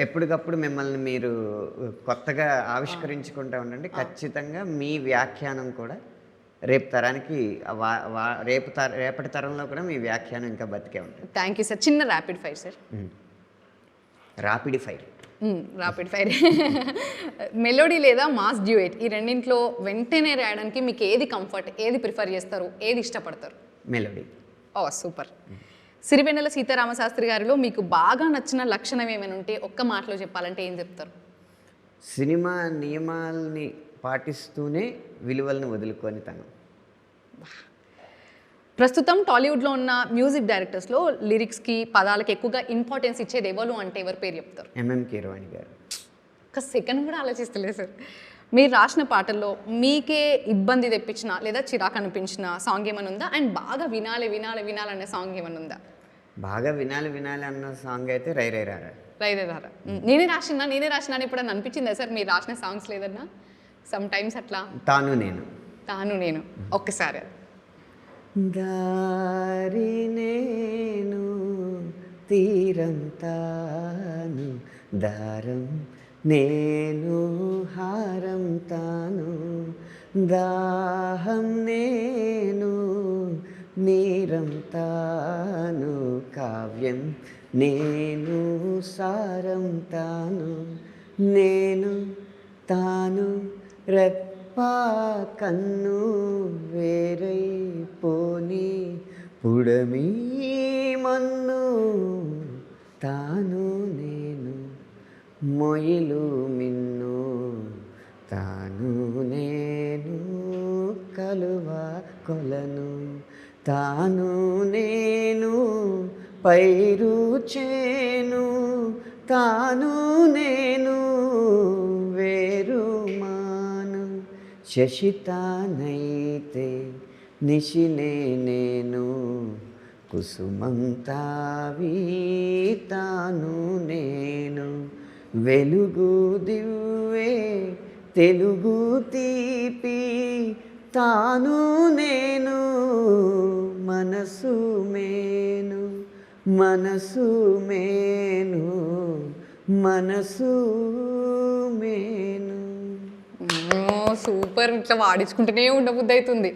ఎప్పటికప్పుడు మిమ్మల్ని మీరు కొత్తగా ఆవిష్కరించుకుంటా ఉండండి. ఖచ్చితంగా మీ వ్యాఖ్యానం కూడా రేపు తరానికి వా వా రేపటి తరంలో కూడా మీ వ్యాఖ్యానం ఇంకా బతికే ఉంటుంది. Thank you sir. చిన్న rapid fire sir. Rapid fire. Rapid fire. Melody లేదా మాస్ డ్యూయెట్ ఈ రెండింట్లో వెంటనే రాయడానికి మీకు ఏది కంఫర్ట్, ఏది ప్రిఫర్ చేస్తారు, ఏది ఇష్టపడతారు? మెలోడీ. ఓ సూపర్. సిరివెన్నెల సీతారామశాస్త్రి గారిలో మీకు బాగా నచ్చిన లక్షణం ఏమైనా ఉంటే ఒక్క మాటలో చెప్పాలంటే ఏం చెప్తారు? సినిమా నియమాల్ని పాటిస్తూనే విలువలను వదులుకొని తను. ప్రస్తుతం టాలీవుడ్లో ఉన్న మ్యూజిక్ డైరెక్టర్స్లో లిరిక్స్కి పదాలకి ఎక్కువగా ఇంపార్టెన్స్ ఇచ్చేది ఎవరు అంటే ఎవరి పేరు చెప్తారు? ఎంఎం కీరవాణి గారు. ఒక సెకండ్ కూడా ఆలోచిస్తలేదు సార్. మీరు రాసిన పాటల్లో మీకే ఇబ్బంది తెప్పించిన లేదా చిరాకు అనిపించిన సాంగ్ ఏమైనా ఉందా? అండ్ బాగా వినాలి వినాలి వినాలనే సాంగ్ ఏమైనా ఉందా? బాగా వినాలి వినాలి అన్న సాంగ్ అయితే రై రై రారా. రై రై రారా. నేనే రాసిన అని ఇప్పుడు అనిపించిందా సార్ మీరు రాసిన సాంగ్స్ లేదన్నా? సమ్ టైమ్స్ అట్లా. తాను నేను ఒక్కసారి. దారి నేను తీరం తాను, దారం నేను హారం తాను, దాహం నేను నీరం తాను, కావ్యం నేను సారం తాను, నేను తాను రెప్పా కన్ను వేరై పోని పుడమీ మన్ను, తాను నేను మొయిలు మిన్ను, తాను నేను కలువ కొలను, తాను నేను పైరు చేను, తాను నేను వేరు మాను, శశితానైతే నిశినే నేను, కుసుమం తావి తాను నేను, వెలుగు దివ్వే తెలుగు తీపి తాను నేను, మనసు మేను మనసు మేను మనసు మేను. సూపర్. ఇట్లా వాడించుకుంటూనే ఉండబుద్ధి అవుతుంది.